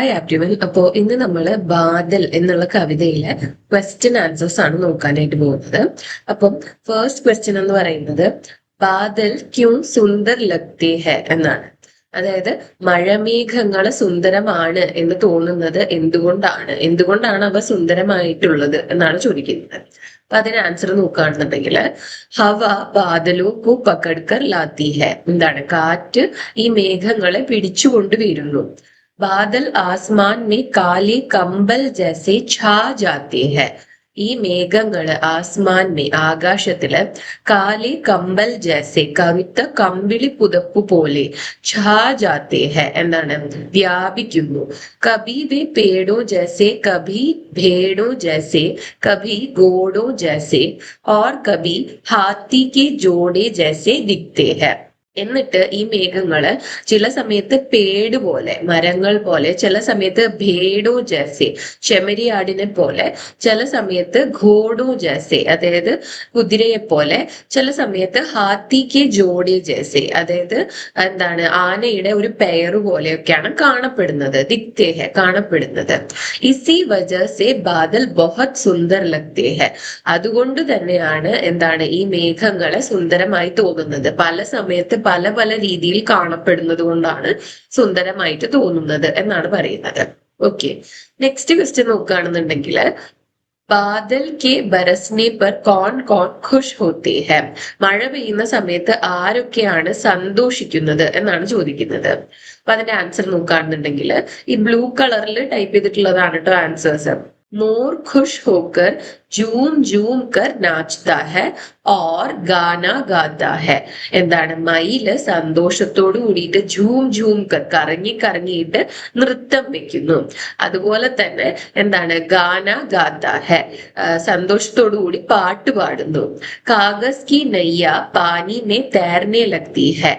Hi everyone. അപ്പോ ഇന്ന് നമ്മള് ബാദൽ എന്നുള്ള കവിതയിലെ ക്വസ്റ്റ്യൻ ആൻസേഴ്സ് ആണ് നോക്കാനായിട്ട് പോകുന്നത്. അപ്പം ഫസ്റ്റ് ക്വസ്റ്റ്യൻ എന്ന് പറയുന്നത് ബാദൽ ക്യൂ സുന്ദർ ലഗ്തേ ഹെ എന്നാണ്. അതായത് മഴമേഘങ്ങൾ സുന്ദരമാണ് എന്ന് തോന്നുന്നത് എന്തുകൊണ്ടാണ് അവ സുന്ദരമായിട്ടുള്ളത് എന്നാണ് ചോദിക്കുന്നത്. അപ്പൊ അതിന് ആൻസർ നോക്കുകയാണെന്നുണ്ടെങ്കിൽ ഹവ ബാദലോ കു പക്കഡ്കർ ലാത്തി ഹെ, എന്താണ് കാറ്റ് ഈ മേഘങ്ങളെ പിടിച്ചുകൊണ്ട് വരുന്നു. बादल आसमान में काले कंबल जैसे छा जाते हैं. ഈ മേഘങ്ങള് ആസ്മാൻ ആകാശത്തില് കാലി കമ്പൽ ജൈസെ കറുത്ത കമ്പിളി പുതപ്പ് പോലെ ഛാ ജാത്തെ ഹെ എന്താണ് വ്യാപിക്കുന്നു. കഭി വേ പേടോ ജൈസെ കഭി ഭേടോ ജൈസെ കഭി ഗോഡോ ജൈസെ ഓർ കഭി ഹാത്തി കെ ജോഡെ ജൈസെ ദിഖ്തേ ഹെ. എന്നിട്ട് ഈ മേഘങ്ങള് ചില സമയത്ത് പേട് പോലെ മരങ്ങൾ പോലെ, ചില സമയത്ത് ഭേഡോ ജാസെ ചെമ്മരിയാടിനെ പോലെ, ചില സമയത്ത് ഘോഡോ ജാസെ അതായത് കുതിരയെ പോലെ, ചില സമയത്ത് ഹാത്തിക്ക് ജോഡി ജാസെ അതായത് എന്താണ് ആനയുടെ ഒരു പെയർ പോലെയൊക്കെയാണ് കാണപ്പെടുന്നത്. ദിക്തേ ഹെ കാണപ്പെടുന്നത്. ഇസി വജസെ ബാദൽ ബഹത് സുന്ദർ ലഗ്തേ ഹെ. അതുകൊണ്ട് തന്നെയാണ് എന്താണ് ഈ മേഘങ്ങളെ സുന്ദരമായി തോന്നുന്നത്. പല സമയത്ത് പല പല രീതിയിൽ കാണപ്പെടുന്നത് കൊണ്ടാണ് സുന്ദരമായിട്ട് തോന്നുന്നത് എന്നാണ് പറയുന്നത്. ഓക്കെ, നെക്സ്റ്റ് ക്വസ്റ്റ്യൻ നോക്കുകയാണെന്നുണ്ടെങ്കിൽ ബാദൽ കെ ബരസ്നെ പർ കോൺ കോൺ ഖുഷ് ഹോത്തെ ഹെ. മഴ പെയ്യുന്ന സമയത്ത് ആരൊക്കെയാണ് സന്തോഷിക്കുന്നത് എന്നാണ് ചോദിക്കുന്നത്. അപ്പൊ അതിന്റെ ആൻസർ നോക്കുകയാണെന്നുണ്ടെങ്കിൽ ഈ ബ്ലൂ കളറിൽ ടൈപ്പ് ചെയ്തിട്ടുള്ളതാണ് കേട്ടോ ആൻസേഴ്സ്. മോർ ഖുഷ് ഹോക്കർ ജൂം ജൂം കർ നാച്താ ഹെ ഓർ ഗാന ഗാതാ ഹെ. എന്താണ് മയില് സന്തോഷത്തോടു കൂടിയിട്ട് ജൂം ജൂം കർ കറങ്ങിയിട്ട് നൃത്തം വെക്കുന്നു. അതുപോലെ തന്നെ എന്താണ് ഗാന ഗാതാ ഹെ സന്തോഷത്തോടു കൂടി പാട്ട് പാടുന്നു. കാഗസ് കി നയ്യ പാനി മേ തേർനെ ലഗ്തി ഹെ.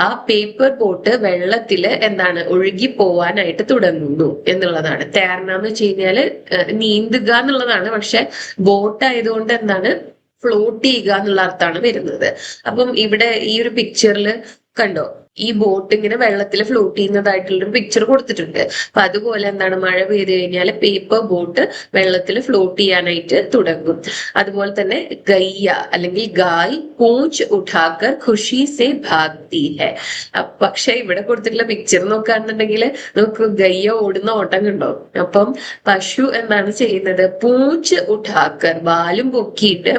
ആ പേപ്പർ ബോട്ട് വെള്ളത്തില് എന്താണ് ഒഴുകി പോവാനായിട്ട് തുടങ്ങുന്നു എന്നുള്ളതാണ്. തേർന എന്ന് വെച്ച് കഴിഞ്ഞാല് നീന്തുക എന്നുള്ളതാണ്. പക്ഷെ ബോട്ട് ആയതുകൊണ്ട് എന്താണ് ഫ്ലോട്ട് ചെയ്യുക എന്നുള്ള അർത്ഥമാണ് വരുന്നത്. അപ്പം ഇവിടെ ഈ ഒരു പിക്ചറിൽ കണ്ടോ, ഈ ബോട്ട് ഇങ്ങനെ വെള്ളത്തിൽ ഫ്ലോട്ട് ചെയ്യുന്നതായിട്ടുള്ളൊരു പിക്ചർ കൊടുത്തിട്ടുണ്ട്. അപ്പൊ അതുപോലെ എന്താണ് മഴ പെയ്ത് കഴിഞ്ഞാൽ പേപ്പർ ബോട്ട് വെള്ളത്തിൽ ഫ്ലോട്ട് ചെയ്യാനായിട്ട് തുടങ്ങും. അതുപോലെ തന്നെ ഗയ്യ അല്ലെങ്കിൽ ഗായ് പൂഞ്ച് ഉഠാക്കർ ഖുഷി സെ ഭാഗ്തി ഹെ. പക്ഷെ ഇവിടെ കൊടുത്തിട്ടുള്ള പിക്ചർ നോക്കുകയാണെന്നുണ്ടെങ്കിൽ നമുക്ക് ഗയ്യ ഓടുന്ന ഓട്ടം കണ്ടോ. അപ്പം പശു എന്താണ് ചെയ്യുന്നത്, പൂഞ്ച് ഉഠാക്കർ വാലും പൊക്കിയിട്ട്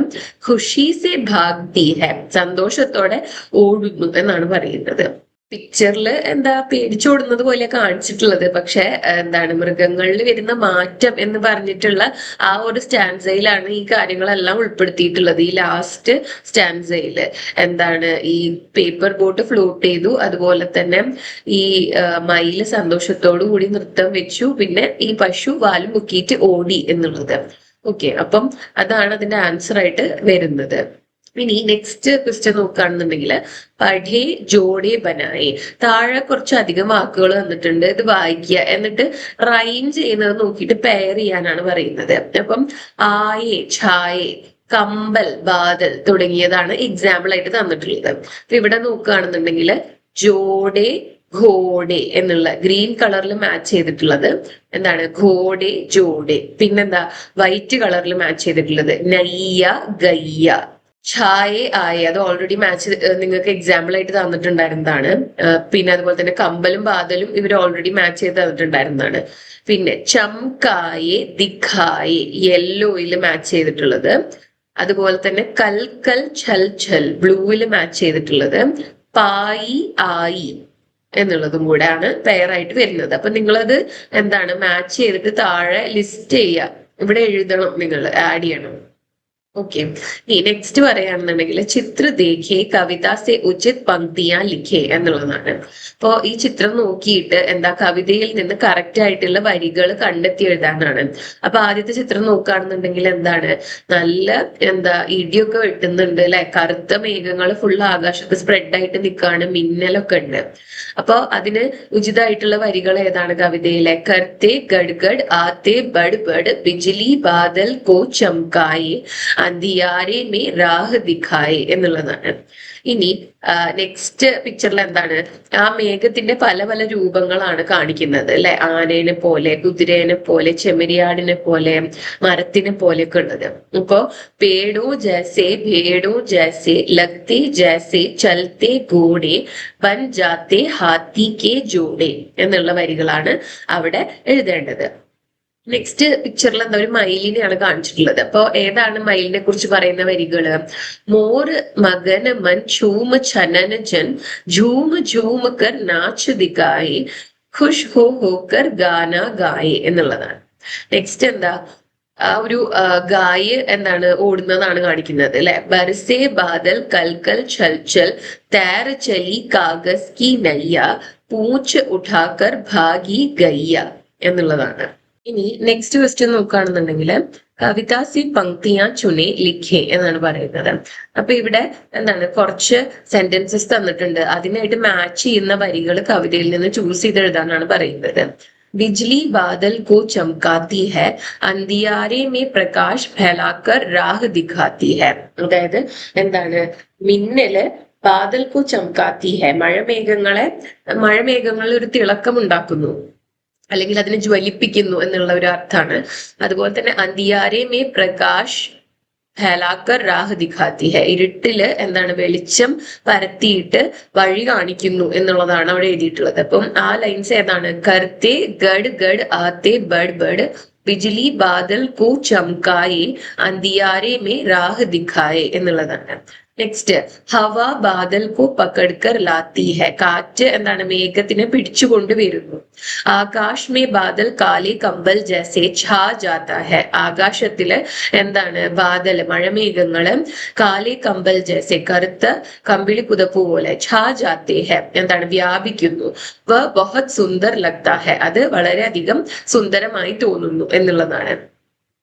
ഖുഷി സെ ഭാഗ്തി ഹെ സന്തോഷത്തോടെ ഓടുന്നു എന്നാണ് പറയുന്നത്. പിക്ചറിൽ എന്താ പേടിച്ചോടുന്നത് പോലെ കാണിച്ചിട്ടുള്ളത്. പക്ഷെ എന്താണ് മൃഗങ്ങളിൽ വരുന്ന മാറ്റം എന്ന് പറഞ്ഞിട്ടുള്ള ആ ഒരു സ്റ്റാൻസയിലാണ് ഈ കാര്യങ്ങളെല്ലാം ഉൾപ്പെടുത്തിയിട്ടുള്ളത്. ഈ ലാസ്റ്റ് സ്റ്റാൻസയില് എന്താണ് ഈ പേപ്പർ ബോട്ട് ഫ്ലോട്ട് ചെയ്തു, അതുപോലെ തന്നെ ഈ മയില് സന്തോഷത്തോടു കൂടി നൃത്തം വെച്ചു, പിന്നെ ഈ പശു വാലും മുക്കിയിട്ട് ഓടി എന്നുള്ളത്. ഓക്കെ, അപ്പം അതാണ് അതിന്റെ ആൻസർ ആയിട്ട് വരുന്നത്. ഇനി നെക്സ്റ്റ് ക്വസ്റ്റ്യൻ നോക്കുകയാണെന്നുണ്ടെങ്കിൽ പഠേ ജോഡെ ബനായി. താഴെ കുറച്ചധികം വാക്കുകൾ തന്നിട്ടുണ്ട്, ഇത് വായിക്കുക, എന്നിട്ട് റൈം ചെയ്യുന്നത് നോക്കിയിട്ട് പെയർ ചെയ്യാനാണ് പറയുന്നത്. അപ്പം ആയെ ഛായെ കമ്പൽ ബാദൽ തുടങ്ങിയതാണ് എക്സാമ്പിൾ ആയിട്ട് തന്നിട്ടുള്ളത്. അപ്പൊ ഇവിടെ നോക്കുകയാണെന്നുണ്ടെങ്കിൽ ജോഡെ ഘോഡെ എന്നുള്ള ഗ്രീൻ കളറിൽ മാച്ച് ചെയ്തിട്ടുള്ളത് എന്താണ് ഘോഡെ ജോഡെ. പിന്നെന്താ വൈറ്റ് കളറിൽ മാച്ച് ചെയ്തിട്ടുള്ളത് നയ്യ ഗയ്യ. ഛായ ആയ അത് ഓൾറെഡി മാച്ച് നിങ്ങൾക്ക് എക്സാമ്പിൾ ആയിട്ട് തന്നിട്ടുണ്ടായിരുന്നതാണ്. പിന്നെ അതുപോലെ തന്നെ കമ്പലും ബാദലും ഇവർ ഓൾറെഡി മാച്ച് ചെയ്ത് തന്നിട്ടുണ്ടായിരുന്നതാണ്. പിന്നെ ചംകായെ ദിഖായെ യെല്ലോയിൽ മാച്ച് ചെയ്തിട്ടുള്ളത്. അതുപോലെ തന്നെ കൽ കൽ ഛൽ ഛൽ ബ്ലൂവിൽ മാച്ച് ചെയ്തിട്ടുള്ളത്. പായി ആയി എന്നുള്ളതും കൂടെ ആണ് പെയറായിട്ട് വരുന്നത്. അപ്പൊ നിങ്ങളത് എന്താണ് മാച്ച് ചെയ്തിട്ട് താഴെ ലിസ്റ്റ് ചെയ്യുക, ഇവിടെ എഴുതണം, നിങ്ങൾ ആഡ് ചെയ്യണം. ഓക്കെ, ഈ നെക്സ്റ്റ് പറയുകയാണെന്നുണ്ടെങ്കിൽ ചിത്ര ദേഖേ കവിത സെ ഉചിത് പങ്ക്തിയാ ലിഖേ എന്നുള്ളതാണ്. അപ്പോ ഈ ചിത്രം നോക്കിയിട്ട് എന്താ കവിതയിൽ നിന്ന് കറക്റ്റ് ആയിട്ടുള്ള വരികൾ കണ്ടെത്തി എഴുതാനാണ്. അപ്പൊ ആദ്യത്തെ ചിത്രം നോക്കുകയാണെന്നുണ്ടെങ്കിൽ എന്താണ് നല്ല എന്താ ഇടിയൊക്കെ വെട്ടുന്നുണ്ട് അല്ലെ, കറുത്ത മേഘങ്ങൾ ഫുൾ ആകാശത്ത് സ്പ്രെഡ് ആയിട്ട് നിൽക്കുകയാണ്, മിന്നലൊക്കെ ഉണ്ട്. അപ്പൊ അതിന് ഉചിതമായിട്ടുള്ള വരികൾ ഏതാണ് കവിതയിലെ? കർത്തെ ഗഡ്ഗഡ് ആത്തെ ബഡ് ബഡ് ബിജ്ലി ബാദൽ കോ ചംകായെ അന്തിയാരെ മേ രാഹ് ദിഖായെ എന്നുള്ളതാണ്. ഇനി നെക്സ്റ്റ് പിക്ചറിൽ എന്താണ്, ആ മേഘത്തിന്റെ പല പല രൂപങ്ങളാണ് കാണിക്കുന്നത് അല്ലെ. ആനേനെ പോലെ, കുതിരേനെ പോലെ, ചെമ്മരിയാടിനെ പോലെ, മരത്തിനെ പോലെയൊക്കെ ഉള്ളത്. ഇപ്പോ പേടോ ജൈസെ ഭേടോ ജൈസെ ലഗ്തേ ജൈസെ ചൽത്തെ ഘോഡെ ബൻ ജാത്തെ ഹാത്തി കെ ജോഡെ എന്നുള്ള വരികളാണ് അവിടെ എഴുതേണ്ടത്. നെക്സ്റ്റ് പിക്ചറിൽ എന്താ, ഒരു മയിലിനെയാണ് കാണിച്ചിട്ടുള്ളത്. അപ്പൊ ഏതാണ് മയിലിനെ കുറിച്ച് പറയുന്ന വരികള്? മോർ മഗൻ മൻ ഛൂമ ഛനന ജൻ ഝൂമ ഝൂമ കർ നാച്ച് ദിഖായി ഖുഷ് ഹോക്കർ ഗാന ഗായെ എന്നുള്ളതാണ്. നെക്സ്റ്റ് എന്താ, ആ ഒരു ഗായ് എന്താണ് ഓടുന്നതാണ് കാണിക്കുന്നത് അല്ലെ. ബർസെ ബാദൽ കൽക്കൽ ചൽ ചൽ തേർ ചലി കാഗസ് കി നയ്യ പൂച്ച് ഉഠാക്കർ ഭാഗി ഗയ്യ എന്നുള്ളതാണ്. ഇനി നെക്സ്റ്റ് ക്വസ്റ്റ്യൻ നോക്കുകയാണെന്നുണ്ടെങ്കിൽ കവിത സി പങ്ക്തിയാ ചുനെ ലിഖെ എന്നാണ് പറയുന്നത്. അപ്പൊ ഇവിടെ എന്താണ്, കുറച്ച് സെന്റൻസസ് തന്നിട്ടുണ്ട്, അതിനായിട്ട് മാച്ച് ചെയ്യുന്ന വരികൾ കവിതയിൽ നിന്ന് ചൂസ് ചെയ്ത് എഴുതാനാണ് പറയുന്നത്. ബിജ്ലി ബാദൽ കോ ചമക്കാത്തി ഹെ അന്ധിയാരെ മേ പ്രകാശ് ഫെലാക്കർ രാഹ് ദിഖാത്തി ഹെ. അതായത് എന്താണ്, മിന്നല് ബാദൽ കോ ചമക്കാത്തി ഹെ, മഴമേഘങ്ങളിൽ ഒരു തിളക്കം ഉണ്ടാക്കുന്നു, അല്ലെങ്കിൽ അതിനെ ജ്വലിപ്പിക്കുന്നു എന്നുള്ള ഒരു അർത്ഥമാണ്. അതുപോലെ തന്നെ അന്ധിയാരെ മേ പ്രകാശ് ഫെലാക്കർ രാഹ് ദിഖാത്തി ഹെ, ഇരുട്ടില് എന്താണ്, വെളിച്ചം പരത്തിയിട്ട് വഴി കാണിക്കുന്നു എന്നുള്ളതാണ് അവിടെ എഴുതിയിട്ടുള്ളത്. അപ്പം ആ ലൈൻസ് ഏതാണ്? കർത്തെ ഗഡ് ഗഡ് ആത്തെ ബഡ് ബഡ് ബിജ്ലി ബാദൽ കോ ചമക്കായെ അന്ധിയാരെ മേ രാഹ് ദിഖായെ എന്നുള്ളതാണ്. നെക്സ്റ്റ് ഹവ ബാദൽ കോ പക്കഡ്കർ ലാത്തി ഹെ, കാറ്റ് എന്താണ്, മേഘത്തിനെ പിടിച്ചു കൊണ്ടുവരുന്നു. ആകാശ് മേ ബാദൽ കാലി കമ്പൽ ജൈസെ ഛാ ജാതാ ഹെ, ആകാശത്തില് എന്താണ്, ബാദൽ മഴമേഘങ്ങള് കാലി കമ്പൽ ജൈസെ കറുത്ത കമ്പിളി പുതപ്പ് പോലെ ഛാ ജാത്തെ ഹെ എന്താണ്, വ്യാപിക്കുന്നു. വ ബഹത് സുന്ദർ ലഗ്താ ഹെ, അത് വളരെയധികം സുന്ദരമായി തോന്നുന്നു എന്നുള്ളതാണ്.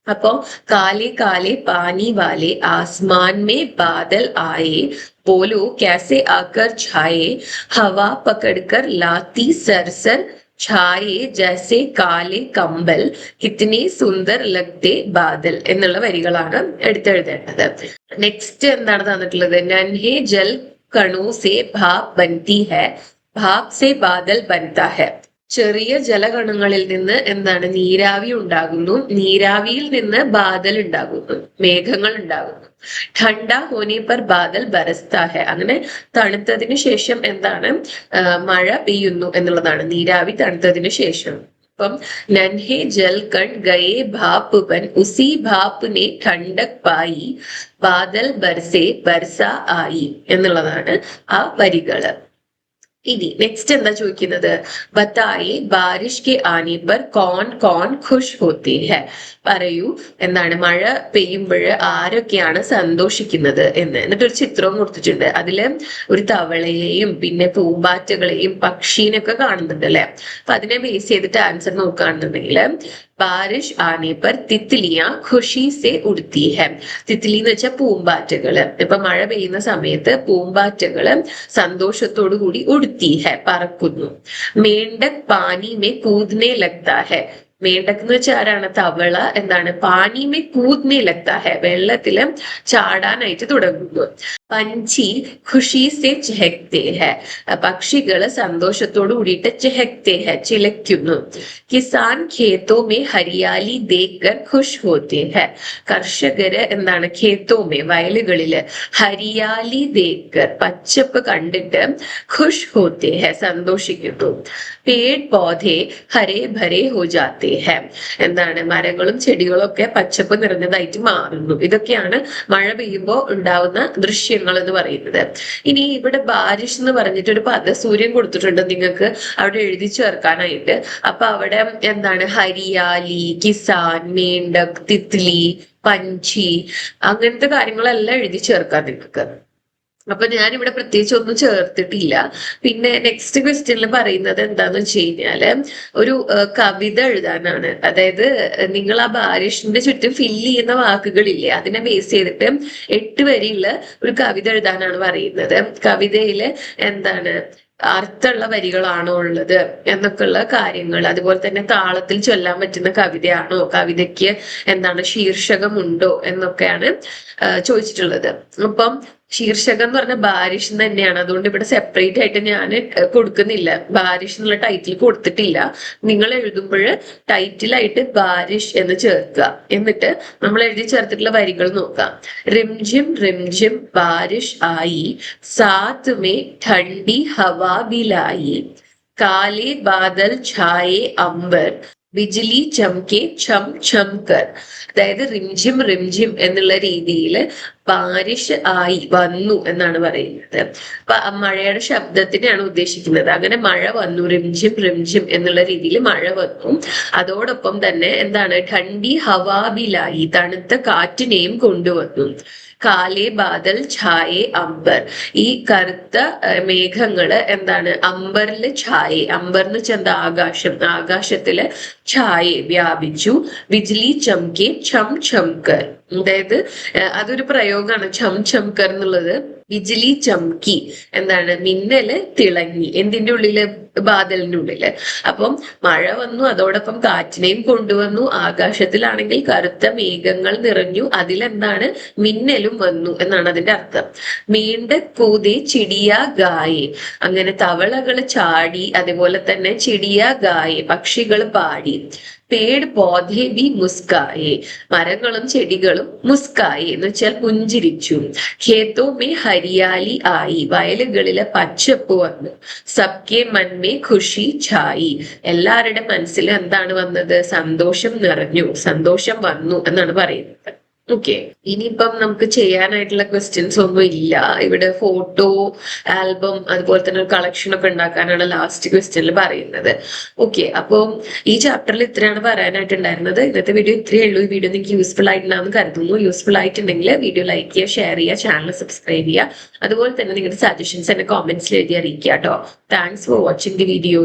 അപ്പോ കാലെ കാലെ പാനി വാലെ ആസ്മാൻ മേ ബാദൽ ആയെ ബോലോ कैसे आकर छाए हवा पकड़कर लाती सरसर छाए जैसे കാലെ കമ്പൽ കിത്നെ സുന്ദർ ലഗ്തേ ബാദൽ എന്നുള്ള വരികളാണ് എടുത്തെഴുതേണ്ടത്. നെക്സ്റ്റ് എന്താണ് തന്നിട്ടുള്ളത്? നൻഹെ ജൽ കണോ സെ ഭാപ് ബൻതി ഹെ ഭാപ് സെ ബാദൽ ബൻതാ ഹെ, ചെറിയ ജലകണങ്ങളിൽ നിന്ന് എന്താണ്, നീരാവി ഉണ്ടാകുന്നു, നീരാവിയിൽ നിന്ന് ബാദൽ ഉണ്ടാകുന്നു, മേഘങ്ങൾ ഉണ്ടാകുന്നു. ഠണ്ട ഹോനെ പർ ബാദൽ ബരസ്താ ഹെ, അങ്ങനെ തണുത്തതിന് ശേഷം എന്താണ്, മഴ പെയ്യുന്നു എന്നുള്ളതാണ്, നീരാവി തണുത്തതിന് ശേഷം. അപ്പം നൻഹെ ജൽ കൺ ഗയേ ഭാപ് ബൻ ഉസി ഭാപ് നെ ഠണ്ടക് പായി ബാദൽ ബർസെ ബർസ ആയി എന്നുള്ളതാണ് ആ വരികള്. ഇനി നെക്സ്റ്റ് എന്താ ചോദിക്കുന്നത്? ബത്തായെ ബാരിഷ് കെ ആനെ പർ കോൺ കോൺ ഖുഷ് ഹോത്തെ ഹെ, പറയൂ എന്താണ്, മഴ പെയ്യുമ്പോൾ ആരൊക്കെയാണ് സന്തോഷിക്കുന്നത് എന്ന്. എന്നിട്ടൊരു ചിത്രവും കൊടുത്തിട്ടുണ്ട്, അതില് ഒരു തവളയെയും പിന്നെ പൂമ്പാറ്റകളെയും പക്ഷീനൊക്കെ കാണുന്നുണ്ട് അല്ലെ. അപ്പൊ അതിനെ ബേസ് ചെയ്തിട്ട് ആൻസർ നോക്കുകയാണെന്നുണ്ടെങ്കിൽ ബാരിഷ് ആനെ പർ തിത്ലിയാ ഖുഷി സെ ഉടുത്തി ഹെ, തിത്ലി എന്ന് വെച്ചാൽ പൂമ്പാറ്റകള്. ഇപ്പൊ മഴ പെയ്യുന്ന സമയത്ത് പൂമ്പാറ്റകള് സന്തോഷത്തോടു കൂടി ഉടുത്തി ഹെ പറക്കുന്നു. മേണ്ടക് പാനി മേ കൂദ്നെ ലഗ്താ ഹെ, മേണ്ടക് എന്ന് വെച്ചാൽ ആരാണ്? തവള എന്താണ്, പാനി മേ കൂദ്നെ ലഗ്താ ഹെ, വെള്ളത്തില് ചാടാനായിട്ട് തുടങ്ങുന്നു. പഞ്ചി ഖുഷി സെ ചെഹക്തേ ഹെ, പക്ഷികള് സന്തോഷത്തോടു കൂടിയിട്ട് ചെഹക്തേ ഹെ ചിലയ്ക്കുന്നു. കിസാൻ ഖേത്തോ മേ ഹരിയാലി ദേക്കർ ഖുഷ് ഹോത്തെ ഹെ, കർഷകര് എന്താണ്, ഖേത്തോ മേ വയലുകളില് ഹരിയാലി ദേക്കർ പച്ചപ്പ് കണ്ടിട്ട് ഖുഷ് ഹോത്തെ ഹെ സന്തോഷിക്കുന്നു. പേട് പൗധെ ഹരേ ഭരേ ഹോ ജാത്തെ ഹെ, എന്താണ്, മരങ്ങളും ചെടികളും ഒക്കെ പച്ചപ്പ് നിറഞ്ഞതായിട്ട് മാറുന്നു. ഇതൊക്കെയാണ് മഴ പെയ്യുമ്പോൾ ഉണ്ടാവുന്ന ദൃശ്യങ്ങൾ എന്ന് പറയുന്നത്. ഇനി ഇവിടെ ബാരിഷ് എന്ന് പറഞ്ഞിട്ട് ഒരു പദസൂര്യൻ കൊടുത്തിട്ടുണ്ട് നിങ്ങൾക്ക് അവിടെ എഴുതി ചേർക്കാനായിട്ട്. അപ്പൊ അവിടെ എന്താണ്, ഹരിയാലി, കിസാൻ, മേണ്ടക്, തിത്ലി, പഞ്ചി അങ്ങനത്തെ കാര്യങ്ങളെല്ലാം എഴുതി ചേർക്കാം നിങ്ങൾക്ക്. അപ്പൊ ഞാനിവിടെ പ്രത്യേകിച്ച് ഒന്നും ചേർത്തിട്ടില്ല. പിന്നെ നെക്സ്റ്റ് ക്വസ്റ്റ്യനിൽ പറയുന്നത് എന്താന്ന് വെച്ച് കഴിഞ്ഞാല് ഒരു കവിത എഴുതാനാണ്. അതായത് നിങ്ങൾ ആ ബാരിഷിന്റെ ചുറ്റും ഫില്ല് ചെയ്യുന്ന വാക്കുകളില്ലേ, അതിനെ ബേസ് ചെയ്തിട്ട് 8 വരിയുള്ള ഒരു കവിത എഴുതാനാണ് പറയുന്നത്. കവിതയില് എന്താണ്, അർത്ഥമുള്ള വരികളാണോ ഉള്ളത് എന്നൊക്കെയുള്ള കാര്യങ്ങൾ, അതുപോലെ തന്നെ താളത്തിൽ ചൊല്ലാൻ പറ്റുന്ന കവിതയാണോ, കവിതയ്ക്ക് എന്താണ് ശീർഷകമുണ്ടോ എന്നൊക്കെയാണ് ചോദിച്ചിട്ടുള്ളത്. അപ്പം ശീർഷകം എന്ന് പറഞ്ഞ ബാരിഷ് എന്ന് തന്നെയാണ്. അതുകൊണ്ട് ഇവിടെ സെപ്പറേറ്റ് ആയിട്ട് ഞാൻ കൊടുക്കുന്നില്ല, ബാരിഷ് എന്നുള്ള ടൈറ്റിൽ കൊടുത്തിട്ടില്ല. നിങ്ങൾ എഴുതുമ്പോൾ ടൈറ്റിലായിട്ട് ബാരിഷ് എന്ന് ചേർക്കുക. എന്നിട്ട് നമ്മൾ എഴുതി ചേർത്തിട്ടുള്ള വരികൾ നോക്കാം. റിംജിം റിംജിം ബാരിഷ് ആയി, സാത്ത് മേ ठंडी हवा भी लाई, काले बादल छाए अंबर, ബിജ്ലി ചംകെ ഛം ഛം കർ. അതായത് റിംജിം റിംജിം എന്നുള്ള രീതിയിൽ ബാരിഷ് ആയി വന്നു എന്നാണ് പറയുന്നത്. അപ്പൊ മഴയുടെ ശബ്ദത്തിനെയാണ് ഉദ്ദേശിക്കുന്നത്. അങ്ങനെ മഴ വന്നു, റിംജിം റിംജിം എന്നുള്ള രീതിയിൽ മഴ വന്നു. അതോടൊപ്പം തന്നെ എന്താണ്, ഠണ്ഡി ഹവാബിലായി, തണുത്ത കാറ്റിനെയും കൊണ്ടുവന്നു. കാലേ ബാദൽ ഛായേ അംബർ, ഈ കറുത്ത മേഘങ്ങള് എന്താണ്, അംബറില് ഛായേ, അംബറിന് ചെന്ത ആകാശം, ആകാശത്തില് ഛായേ വ്യാപിച്ചു. ബിജ്ലി ചംകെ ഛം ഛംകർ, അതായത് അതൊരു പ്രയോഗമാണ് ഛം ഛംകർ എന്നുള്ളത്. ബിജ്ലി ചംകി എന്താണ്, മിന്നല് തിളങ്ങി. എന്തിന്റെ ഉള്ളില്, ബാദലിന്റെ ഉള്ളില്. അപ്പം മഴ വന്നു, അതോടൊപ്പം കാറ്റിനെയും കൊണ്ടുവന്നു. ആകാശത്തിലാണെങ്കിൽ കറുത്ത മേഘങ്ങൾ നിറഞ്ഞു, അതിലെന്താണ്, മിന്നലും വന്നു എന്നാണ് അതിന്റെ അർത്ഥം. മീണ്ട കൂതി ചിടിയ ഗായെ, അങ്ങനെ തവളകള് ചാടി, അതുപോലെ തന്നെ ചിടിയ ഗായെ പക്ഷികൾ പാടി. പേട് പോധേ ബി മുസ്കായെ, മരങ്ങളും ചെടികളും മുസ്കായെ എന്ന് വെച്ചാൽ പുഞ്ചിരിച്ചു. ഖേത്തോ മേ ഹരിയാലി ആയി, വയലുകളിലെ പച്ചപ്പ് വന്നു. സബ്കെ മൻമേ ഖുഷി ഛായി, എല്ലാവരുടെ മനസ്സിൽ എന്താണ് വന്നത്, സന്തോഷം നിറഞ്ഞു, സന്തോഷം വന്നു എന്നാണ് പറയുന്നത്. ഓക്കെ, ഇനിയിപ്പം നമുക്ക് ചെയ്യാനായിട്ടുള്ള ക്വസ്റ്റ്യൻസ് ഒന്നും ഇല്ല. ഇവിടെ ഫോട്ടോ ആൽബം അതുപോലെ തന്നെ ഒരു കളക്ഷൻ ഒക്കെ ഉണ്ടാക്കാനാണ് ലാസ്റ്റ് ക്വസ്റ്റ്യനിൽ പറയുന്നത്. ഓക്കെ, അപ്പോൾ ഈ ചാപ്റ്ററിൽ ഇത്രയാണ് പറയാനായിട്ടുണ്ടായിരുന്നത്. ഇന്നത്തെ വീഡിയോ ഇത്രയേ ഉള്ളൂ. ഈ വീഡിയോ നിങ്ങൾക്ക് യൂസ്ഫുൾ ആയിട്ടുണ്ടാകുന്ന കരുതുന്നു. യൂസ്ഫുൾ ആയിട്ടുണ്ടെങ്കിൽ വീഡിയോ ലൈക്ക് ചെയ്യുക, ഷെയർ ചെയ്യുക, ചാനൽ സബ്സ്ക്രൈബ് ചെയ്യുക. അതുപോലെ തന്നെ നിങ്ങളുടെ സജഷൻസ് എന്നെ കോമെന്റ്സിൽ എഴുതി അറിയിക്കുക കേട്ടോ. Thanks for watching the video.